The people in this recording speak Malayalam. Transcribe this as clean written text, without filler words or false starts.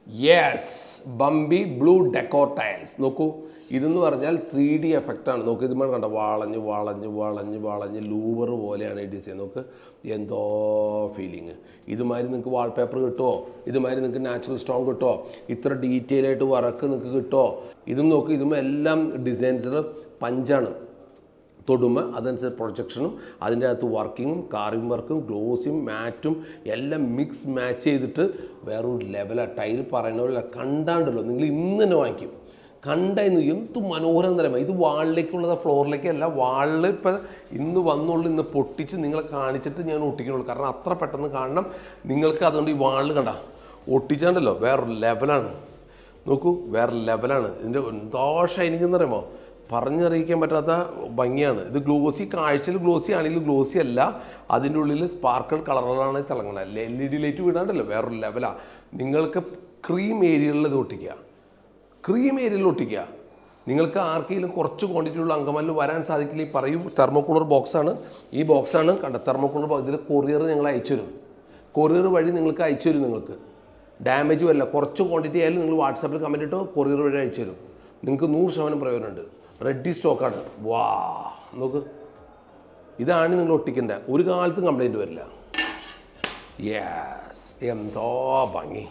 Yes, ബംബി blue decor tiles. നോക്കൂ, ഇതെന്ന് പറഞ്ഞാൽ 3D എഫക്റ്റാണ്. നോക്ക്, ഇതുമ്പോൾ കണ്ട വളഞ്ഞ് വളഞ്ഞ് വളഞ്ഞ് വളഞ്ഞ് ലൂവർ പോലെയാണ് ഈ ഡിസൈൻ. നോക്ക്, എന്തോ ഫീലിങ്. ഇതുമാതിരി നിങ്ങൾക്ക് വാൾപേപ്പർ കിട്ടുമോ? ഇതുമാതിരി നിങ്ങൾക്ക് നാച്ചുറൽ സ്റ്റോൺ കിട്ടുമോ? ഇത്ര ഡീറ്റെയിൽ ആയിട്ട് വർക്ക് നിങ്ങൾക്ക് കിട്ടുമോ? ഇതും നോക്ക്, ഇതും എല്ലാം ഡിസൈൻസിൽ പഞ്ചാണ്. തൊടുമ അതനുസരിച്ച് പ്രൊജക്ഷനും അതിൻ്റെ അകത്ത് വർക്കിങ്ങും കാറിംഗ് വർക്കും ഗ്ലോസിയും മാറ്റും എല്ലാം മിക്സ് മാച്ച് ചെയ്തിട്ട് വേറൊരു ലെവലാണ്. ടൈൽ പറയുന്ന പോലെ കണ്ടാണ്ടല്ലോ, നിങ്ങൾ ഇന്ന് തന്നെ വാങ്ങിക്കും. കണ്ടായിരുന്നു എന്ത് മനോഹരം തരമാണ്. ഇത് വാളിലേക്കുള്ളത്, ഫ്ലോറിലേക്കല്ല, വാളിൽ ഇപ്പം ഇന്ന് വന്നുള്ളൂ. ഇന്ന് പൊട്ടിച്ച് നിങ്ങളെ കാണിച്ചിട്ട് ഞാൻ ഒട്ടിക്കുന്നുള്ളൂ. കാരണം അത്ര പെട്ടെന്ന് കാണണം നിങ്ങൾക്ക്. അതുകൊണ്ട് ഈ വാളിൽ കണ്ട ഒട്ടിച്ചാണ്ടല്ലോ വേറൊരു ലെവലാണ്. നോക്കൂ, വേറെ ലെവലാണ്. ഇതിൻ്റെ എന്തോ ഷൈനിങ് എന്ന് പറയുമ്പോൾ പറഞ്ഞറിയിക്കാൻ പറ്റാത്ത ഭംഗിയാണ്. ഇത് ഗ്ലോസി, കാഴ്ചയിൽ ഗ്ലോസി ആണെങ്കിലും ഗ്ലോസി അല്ല, അതിൻ്റെ ഉള്ളിൽ സ്പാർക്കിൾ കളറുകളാണ് തിളങ്ങുന്നത്. LED ലൈറ്റ് വീടാണ്ടല്ലോ വേറൊരു ലെവലാണ്. നിങ്ങൾക്ക് ക്രീം ഏരിയകളിൽ ഇത് ഒട്ടിക്കുക, ക്രീം ഏരിയയിൽ ഒട്ടിക്കുക. നിങ്ങൾക്ക് ആർക്കെങ്കിലും കുറച്ച് ക്വാണ്ടിറ്റി ഉള്ള അങ്കമാലിൽ വരാൻ സാധിക്കില്ല, ഈ പറയൂ. തെർമോകൂളർ ബോക്സാണ്, ഈ ബോക്സാണ് കണ്ട തെർമോകൂളർ ബോക്സ്. ഇതിൽ കൊറിയർ ഞങ്ങൾ അയച്ചു തരും. കൊറിയർ വഴി നിങ്ങൾക്ക് അയച്ചു തരും. നിങ്ങൾക്ക് ഡാമേജും അല്ല, കുറച്ച് ക്വാണ്ടിറ്റി ആയാലും നിങ്ങൾ വാട്സാപ്പിൽ കമൻറ്റ് ഇട്ടോ കൊറിയർ വഴി അയച്ചു തരും. നിങ്ങൾക്ക് 100% പ്രയോജനമുണ്ട്. റെഡി സ്റ്റോക്കാണ്. വാ, നോക്ക്, ഇതാണ് നിങ്ങൾ ഒട്ടിക്കേണ്ട. ഒരു കാലത്തും കംപ്ലൈൻറ്റ് വരില്ല. യെസ്, എന്തോ ഭംഗി.